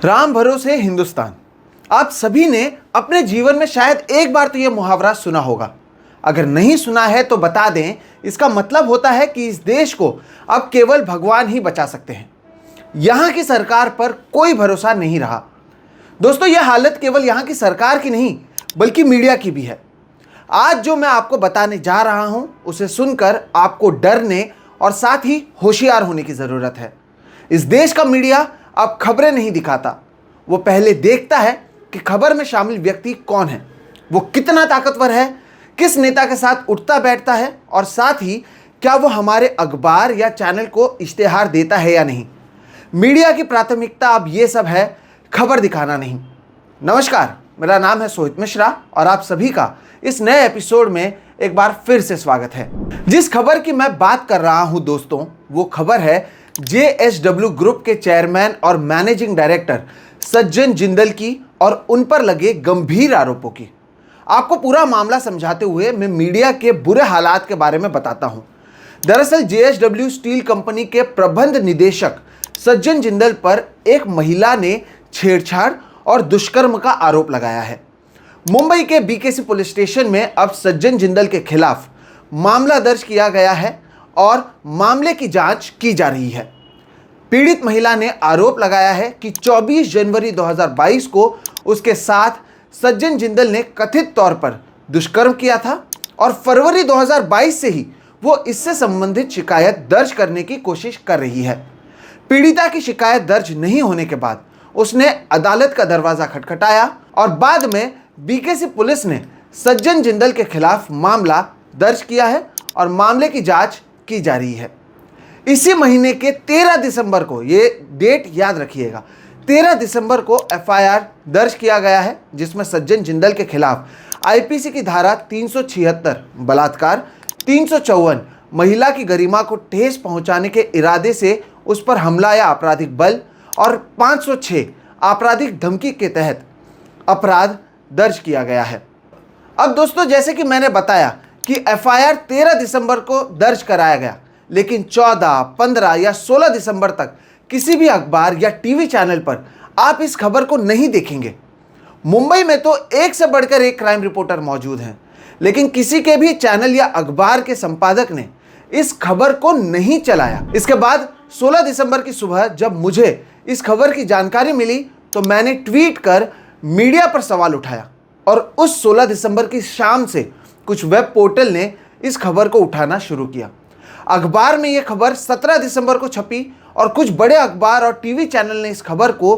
राम भरोसे हिंदुस्तान। आप सभी ने अपने जीवन में शायद एक बार तो यह मुहावरा सुना होगा। अगर नहीं सुना है तो बता दें, इसका मतलब होता है कि इस देश को अब केवल भगवान ही बचा सकते हैं। यहां की सरकार पर कोई भरोसा नहीं रहा। दोस्तों, यह हालत केवल यहां की सरकार की नहीं बल्कि मीडिया की भी है। आज जो मैं आपको बताने जा रहा हूं उसे सुनकर आपको डरने और साथ ही होशियार होने की जरूरत है। इस देश का मीडिया अब खबरें नहीं दिखाता, वो पहले देखता है कि खबर में शामिल व्यक्ति कौन है, वो कितना ताकतवर है, किस नेता के साथ उठता बैठता है और साथ ही क्या वो हमारे अखबार या चैनल को इश्तेहार देता है या नहीं। मीडिया की प्राथमिकता अब ये सब है, खबर दिखाना नहीं। नमस्कार, मेरा नाम है सोहित मिश्रा और आप सभी का इस नए एपिसोड में एक बार फिर से स्वागत है। जिस खबर की मैं बात कर रहा हूं दोस्तों, वो खबर है JSW ग्रुप के चेयरमैन और मैनेजिंग डायरेक्टर सज्जन जिंदल की और उन पर लगे गंभीर आरोपों की। आपको पूरा मामला समझाते हुए मैं मीडिया के बुरे हालात के बारे में बताता हूं। दरअसल JSW स्टील कंपनी के प्रबंध निदेशक सज्जन जिंदल पर एक महिला ने छेड़छाड़ और दुष्कर्म का आरोप लगाया है। मुंबई के BKC पुलिस स्टेशन में अब सज्जन जिंदल के खिलाफ मामला दर्ज किया गया है और मामले की जांच की जा रही है। पीड़ित महिला ने आरोप लगाया है कि 24 जनवरी 2022 को उसके साथ सज्जन जिंदल ने कथित तौर पर दुष्कर्म किया था और फरवरी 2022 से ही वो इससे संबंधित शिकायत दर्ज करने की कोशिश कर रही है। पीड़िता की शिकायत दर्ज नहीं होने के बाद उसने अदालत का दरवाजा खटखटाया और बाद में BKC पुलिस ने सज्जन जिंदल के खिलाफ मामला दर्ज किया है और मामले की जांच की जा रही है। इसी महीने के 13 दिसंबर को, ये डेट याद रखिएगा, 13 दिसंबर को FIR दर्ज किया गया है जिसमें सज्जन जिंदल के खिलाफ IPC की धारा 376 बलात्कार, 354 महिला की गरिमा को ठेस पहुंचाने के इरादे से उस पर हमला या आपराधिक बल और 506 आपराधिक धमकी के तहत अपराध दर्ज किया गया है। अब दोस्तों, जैसे कि मैंने बताया कि FIR 13 दिसंबर को दर्ज कराया गया, लेकिन 14, 15 या 16 दिसंबर तक किसी भी अखबार या टीवी चैनल पर आप इस खबर को नहीं देखेंगे। मुंबई में तो एक से बढ़कर एक क्राइम रिपोर्टर मौजूद हैं, लेकिन किसी के भी चैनल या अखबार के संपादक ने इस खबर को नहीं चलाया। इसके बाद 16 दिसंबर की सुबह जब मुझे इस खबर की जानकारी मिली तो मैंने ट्वीट कर मीडिया पर सवाल उठाया और उस 16 दिसंबर की शाम से कुछ वेब पोर्टल ने इस खबर को उठाना शुरू किया। अखबार में यह खबर 17 दिसंबर को छपी और कुछ बड़े अखबार और टीवी चैनल ने इस खबर को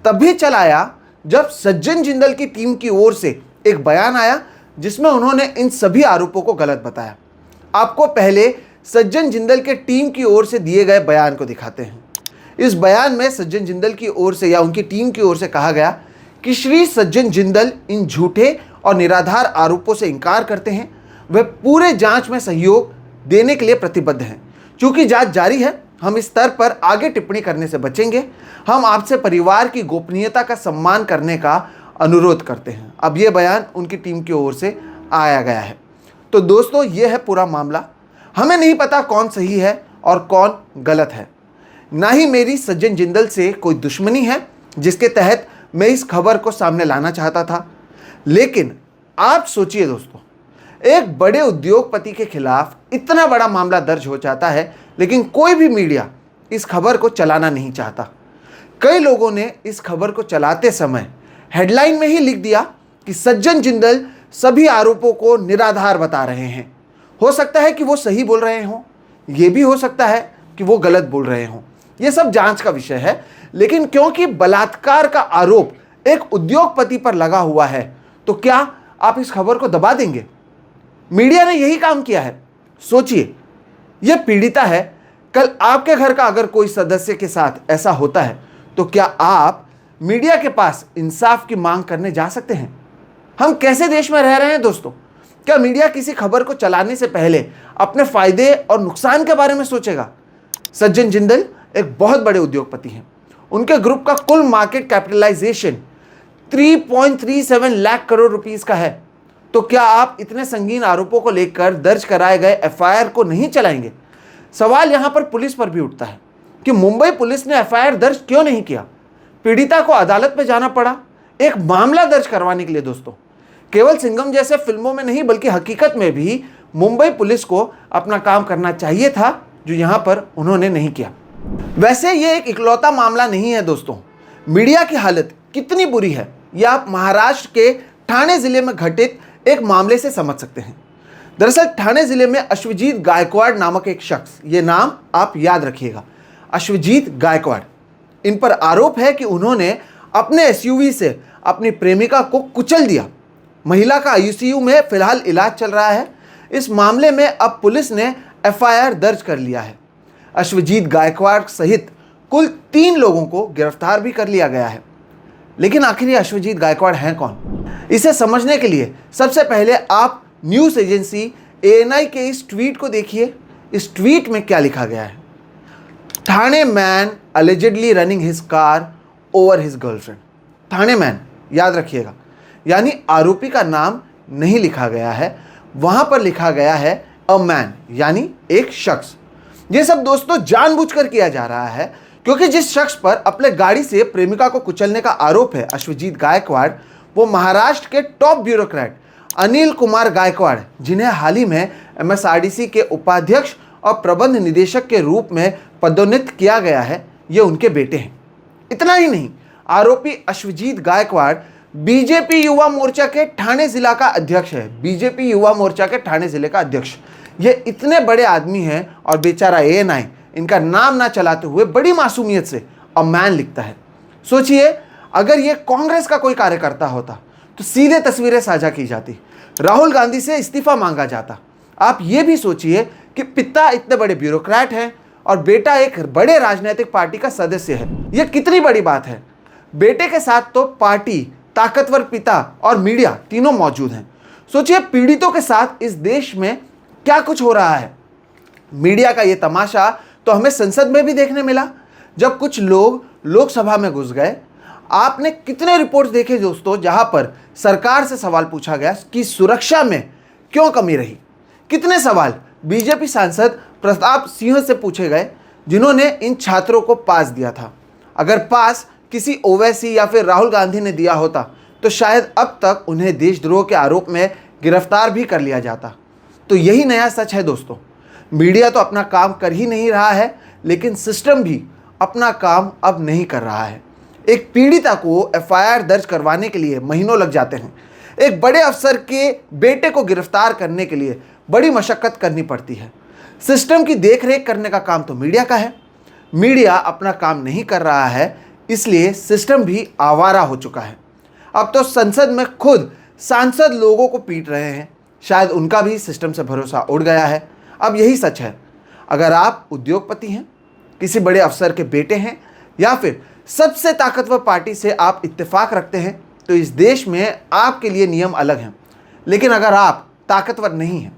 तभी चलाया जब सज्जन जिंदल की टीम की ओर से एक बयान आया जिसमें उन्होंने इन सभी आरोपों को गलत बताया। आपको पहले सज्जन जिंदल के टीम की ओर से दिए गए बयान को दिखाते हैं। इस बयान में सज्जन जिंदल की ओर से या उनकी टीम की ओर से कहा गया कि श्री सज्जन जिंदल इन झूठे और निराधार आरोपों से इनकार करते हैं। वे पूरे जांच में सहयोग देने के लिए प्रतिबद्ध हैं। चूंकि जांच जारी है, हम इस स्तर पर आगे टिप्पणी करने से बचेंगे। हम आपसे परिवार की गोपनीयता का सम्मान करने का अनुरोध करते हैं। अब यह बयान उनकी टीम की ओर से आया गया है। तो दोस्तों, यह है पूरा मामला। हमें नहीं पता कौन सही है और कौन गलत है। ना ही मेरी सज्जन जिंदल से कोई दुश्मनी है जिसके तहत मैं इस खबर को सामने लाना चाहता था। लेकिन आप सोचिए दोस्तों, एक बड़े उद्योगपति के खिलाफ इतना बड़ा मामला दर्ज हो जाता है, लेकिन कोई भी मीडिया इस खबर को चलाना नहीं चाहता। कई लोगों ने इस खबर को चलाते समय हेडलाइन में ही लिख दिया कि सज्जन जिंदल सभी आरोपों को निराधार बता रहे हैं। हो सकता है कि वो सही बोल रहे हों, ये भी हो सकता है कि वो गलत बोल रहे हों। ये सब जांच का विषय है। लेकिन क्योंकि बलात्कार का आरोप एक उद्योगपति पर लगा हुआ है, तो क्या आप इस खबर को दबा देंगे? मीडिया ने यही काम किया है। सोचिए, यह पीड़िता है। कल आपके घर का अगर कोई सदस्य के साथ ऐसा होता है तो क्या आप मीडिया के पास इंसाफ की मांग करने जा सकते हैं? हम कैसे देश में रह रहे हैं दोस्तों? क्या मीडिया किसी खबर को चलाने से पहले अपने फायदे और नुकसान के बारे में सोचेगा? सज्जन जिंदल एक बहुत बड़े उद्योगपति हैं। उनके ग्रुप का कुल market capitalisation 3.37 lakh crore rupees का है। तो क्या आप इतने संगीन आरोपों को लेकर दर्ज कराए गए FIR को नहीं चलाएंगे? सवाल यहां पर पुलिस पर भी उठता है कि मुंबई पुलिस ने FIR दर्ज क्यों नहीं किया। पीड़िता को अदालत में जाना पड़ा एक मामला दर्ज करवाने के लिए। दोस्तों, केवल सिंघम जैसे फिल्मों में नहीं बल्कि हकीकत में भी मुंबई पुलिस को अपना काम करना चाहिए था, जो यहां पर उन्होंने नहीं किया। वैसे ये एक इकलौता मामला नहीं है दोस्तों। मीडिया की हालत कितनी बुरी है यह आप महाराष्ट्र के ठाणे जिले में घटित एक मामले से समझ सकते हैं। दरअसल ठाणे जिले में अश्वजीत गायकवाड़ नामक एक शख्स, ये नाम आप याद रखिएगा, अश्वजीत गायकवाड़, इन पर आरोप है कि उन्होंने अपने एसयूवी से अपनी प्रेमिका को कुचल दिया। महिला का आईसीयू में फिलहाल इलाज चल रहा है। इस मामले में अब पुलिस ने एफआईआर दर्ज कर लिया है। अश्वजीत गायकवाड़ सहित कुल 3 लोगों को गिरफ्तार भी कर लिया गया है। लेकिन आखिर ये अश्वजीत गायकवाड़ हैं कौन? इसे समझने के लिए सबसे पहले आप न्यूज़ एजेंसी एएनआई के इस ट्वीट को देखिए। इस ट्वीट में क्या लिखा गया है? Thane man allegedly running his car over his girlfriend. Thane man याद रखिएगा, यानी आरोपी का नाम नहीं लिखा गया है, वहां पर लिखा गया है अ मैन, यानी एक शख्स। ये सब दोस्तों जानबूझकर किया जा रहा है, क्योंकि जिस शख्स पर अपने गाड़ी से प्रेमिका को कुचलने का आरोप है, अश्वजीत गायकवाड़, वो महाराष्ट्र के टॉप ब्यूरोक्रेट अनिल कुमार गायकवाड़, जिन्हें हाल ही में एमएसआरडीसी के उपाध्यक्ष और प्रबंध निदेशक के रूप में पदोन्नत किया गया है, ये उनके बेटे हैं। इतना ही नहीं, आरोपी अश्वजीत गायकवाड़ बीजेपी युवा मोर्चा के ठाणे जिला का अध्यक्ष है। बीजेपी युवा मोर्चा के ठाणे जिले का अध्यक्ष। ये इतने बड़े आदमी हैं और बेचारा एएनआई इनका नाम ना चलाते हुए बड़ी मासूमियत से अ मैन लिखता है। सोचिए, अगर ये कांग्रेस का कोई कार्यकर्ता होता तो सीधे तस्वीरें साझा की जाती, राहुल गांधी से इस्तीफा मांगा जाता। आप ये भी सोचिए कि पिता इतने बड़े ब्यूरोक्रेट हैं और बेटा एक बड़े राजनीतिक पार्टी का सदस्य है। यह कितनी बड़ी बात है। बेटे के साथ तो पार्टी, ताकतवर पिता और मीडिया तीनों मौजूद हैं। सोचिए पीड़ितों के साथ इस देश में क्या कुछ हो रहा है। मीडिया का ये तमाशा तो हमें संसद में भी देखने मिला, जब कुछ लोग लोकसभा में घुस गए। आपने कितने रिपोर्ट्स देखे दोस्तों, जहां पर सरकार से सवाल पूछा गया कि सुरक्षा में क्यों कमी रही। कितने सवाल बीजेपी सांसद प्रताप सिंह से पूछे गए, जिन्होंने इन छात्रों को पास दिया था। अगर पास किसी ओवैसी या फिर राहुल गांधी ने दिया होता तो शायद अब तक उन्हें देशद्रोह के आरोप में गिरफ्तार भी कर लिया जाता। तो यही नया सच है दोस्तों। मीडिया तो अपना काम कर ही नहीं रहा है, लेकिन सिस्टम भी अपना काम अब नहीं कर रहा है। एक पीड़िता को एफआईआर दर्ज करवाने के लिए महीनों लग जाते हैं। एक बड़े अफसर के बेटे को गिरफ्तार करने के लिए बड़ी मशक्कत करनी पड़ती है। सिस्टम की देखरेख करने का काम तो मीडिया का है। मीडिया अपना काम नहीं कर रहा है, इसलिए सिस्टम भी आवारा हो चुका है। अब तो संसद में खुद सांसद लोगों को पीट रहे हैं। शायद उनका भी सिस्टम से भरोसा उड़ गया है। अब यही सच है, अगर आप उद्योगपति हैं, किसी बड़े अफसर के बेटे हैं, या फिर सबसे ताकतवर पार्टी से आप इत्तेफाक रखते हैं, तो इस देश में आपके लिए नियम अलग हैं। लेकिन अगर आप ताकतवर नहीं हैं,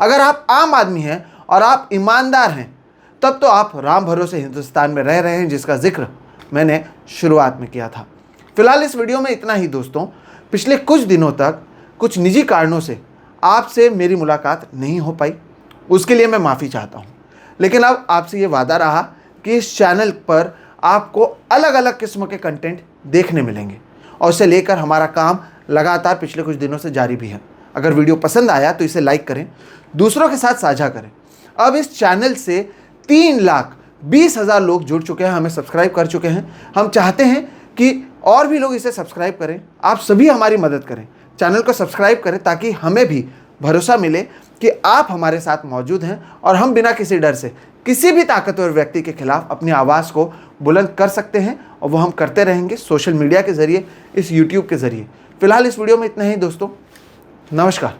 अगर आप आम आदमी हैं और आप ईमानदार हैं, तब तो आप राम भरोसे हिंदुस्तान में रह रहे हैं, जिसका जिक्र मैंने शुरुआत में किया था। फिलहाल इस वीडियो में इतना ही दोस्तों। पिछले कुछ दिनों तक कुछ निजी कारणों से आपसे मेरी मुलाकात नहीं हो पाई, उसके लिए मैं माफ़ी चाहता हूँ। लेकिन अब आपसे ये वादा रहा कि इस चैनल पर आपको अलग अलग किस्म के कंटेंट देखने मिलेंगे, और उसे लेकर हमारा काम लगातार पिछले कुछ दिनों से जारी भी है। अगर वीडियो पसंद आया तो इसे लाइक करें, दूसरों के साथ साझा करें। अब इस चैनल से 3,20,000 लोग जुड़ चुके हैं, हमें सब्सक्राइब कर चुके हैं। हम चाहते हैं कि और भी लोग इसे सब्सक्राइब करें। आप सभी हमारी मदद करें, चैनल को सब्सक्राइब करें, ताकि हमें भी भरोसा मिले कि आप हमारे साथ मौजूद हैं और हम बिना किसी डर से किसी भी ताकतवर व्यक्ति के खिलाफ अपनी आवाज़ को बुलंद कर सकते हैं, और वो हम करते रहेंगे सोशल मीडिया के ज़रिए, इस यूट्यूब के ज़रिए। फिलहाल इस वीडियो में इतना ही दोस्तों। नमस्कार।